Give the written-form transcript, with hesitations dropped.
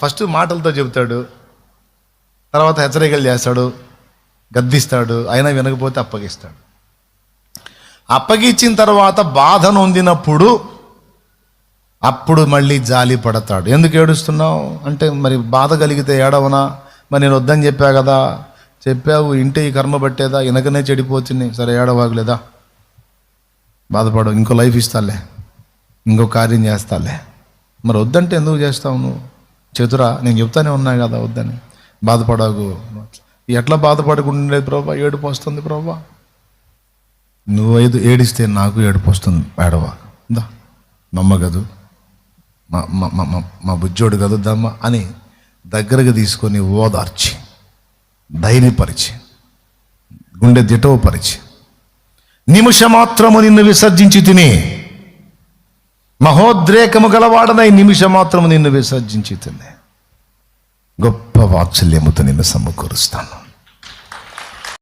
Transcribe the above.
First మాటలతో చెబుతాడు, తర్వాత హెచ్చరికలు చేస్తాడు, గద్దిస్తాడు, అయినా వినకపోతే అప్పగిస్తాడు. అప్పగించిన తర్వాత బాధ నొందినప్పుడు అప్పుడు మళ్ళీ జాలి పడతాడు. ఎందుకు ఏడుస్తున్నావు అంటే, మరి బాధ కలిగితే ఏడవనా? మరి నేను వద్దని చెప్పా కదా. చెప్పావు, ఇంటే ఈ కర్మ పట్టేదా, వెనకనే చెడిపోతుంది. సరే ఏడవాగలేదా, బాధపడవు, ఇంకో లైఫ్ ఇస్తాలే, ఇంకో కార్యం చేస్తాలే. మరి వద్దంటే ఎందుకు చేస్తావు నువ్వు? చతురా, నేను చెప్తానే ఉన్నా కదా వద్దని. బాధపడకు. ఎట్లా బాధపడకుండా ప్రభా, ఏడుపు వస్తుంది ప్రభా. నువ్వు ఏడిస్తే నాకు ఏడుపు వస్తుంది, ఏడవా. దా మమ్మ గదు, మా బుజ్జోడు కదుద్దామా అని దగ్గరకు తీసుకొని ఓదార్చి, ధైర్యపరిచి, గుండె దిటవపరిచి, నిమిషమాత్రము నిన్ను విసర్జించి తిని, మహోద్రేకము గలవాడనై నిమిషమాత్రము నిన్ను విసర్జించి తిని, గొప్ప వాత్సల్యముతో నిన్ను సమకూరుస్తాను.